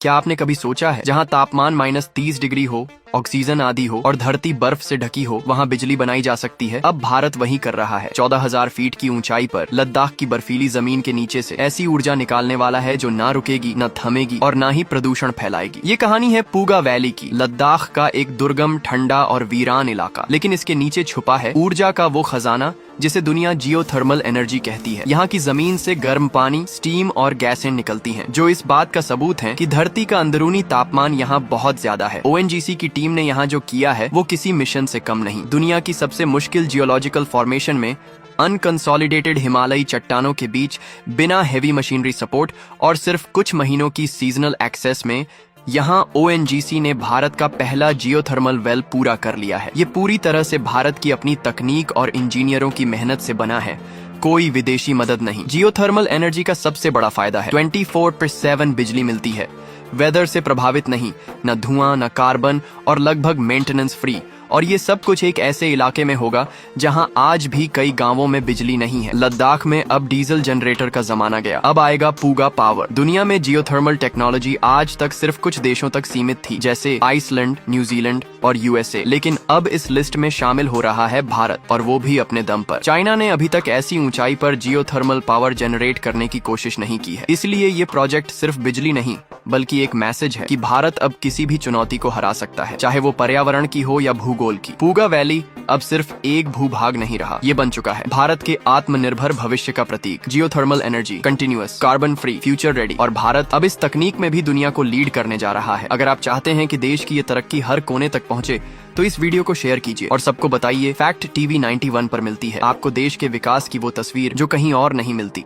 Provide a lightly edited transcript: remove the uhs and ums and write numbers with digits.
क्या आपने कभी सोचा है जहाँ तापमान -30 डिग्री हो, ऑक्सीजन आदि हो और धरती बर्फ से ढकी हो, वहाँ बिजली बनाई जा सकती है? अब भारत वही कर रहा है। 14,000 फीट की ऊंचाई पर लद्दाख की बर्फीली जमीन के नीचे से ऐसी ऊर्जा निकालने वाला है जो ना रुकेगी, न थमेगी और ना ही प्रदूषण फैलाएगी। ये कहानी है पूगा वैली की, लद्दाख का एक दुर्गम, ठंडा और वीरान इलाका, लेकिन इसके नीचे छुपा है ऊर्जा का वो खजाना जिसे दुनिया जियोथर्मल एनर्जी कहती है। यहाँ की जमीन से गर्म पानी, स्टीम और गैसें निकलती हैं, जो इस बात का सबूत है कि धरती का अंदरूनी तापमान यहाँ बहुत ज्यादा है। ONGC की टीम ने यहाँ जो किया है वो किसी मिशन से कम नहीं। दुनिया की सबसे मुश्किल जियोलॉजिकल फॉर्मेशन में अनकंसोलिडेटेड हिमालयी चट्टानों के बीच बिना हेवी मशीनरी सपोर्ट और सिर्फ कुछ महीनों की सीजनल एक्सेस में यहाँ ONGC ने भारत का पहला जियोथर्मल वेल पूरा कर लिया है। ये पूरी तरह से भारत की अपनी तकनीक और इंजीनियरों की मेहनत से बना है, कोई विदेशी मदद नहीं। जियोथर्मल एनर्जी का सबसे बड़ा फायदा है 24/7 बिजली मिलती है, वेदर से प्रभावित नहीं, न धुआं, न कार्बन और लगभग मेंटेनेंस फ्री। और ये सब कुछ एक ऐसे इलाके में होगा जहां आज भी कई गांवों में बिजली नहीं है। लद्दाख में अब डीजल जनरेटर का जमाना गया, अब आएगा पूगा पावर। दुनिया में जियोथर्मल टेक्नोलॉजी आज तक सिर्फ कुछ देशों तक सीमित थी, जैसे आइसलैंड, न्यूजीलैंड और USA, लेकिन अब इस लिस्ट में शामिल हो रहा है भारत, और वो भी अपने दम पर। चाइना ने अभी तक ऐसी ऊंचाई पर जियोथर्मल पावर जनरेट करने की कोशिश नहीं की है। इसलिए ये प्रोजेक्ट सिर्फ बिजली नहीं बल्कि एक मैसेज है कि भारत अब किसी भी चुनौती को हरा सकता है, चाहे वो पर्यावरण की हो या भूगोल की। पूगा वैली अब सिर्फ एक भूभाग नहीं रहा, ये बन चुका है भारत के आत्मनिर्भर भविष्य का प्रतीक। Geothermal energy, continuous, carbon free, future ready, और भारत अब इस तकनीक में भी दुनिया को लीड करने जा रहा है। अगर आप चाहते हैं कि देश की ये तरक्की हर कोने तक पहुंचे तो इस वीडियो को शेयर कीजिए और सबको बताइए। फैक्ट TV 91 पर मिलती है आपको देश के विकास की वो तस्वीर जो कहीं और नहीं मिलती।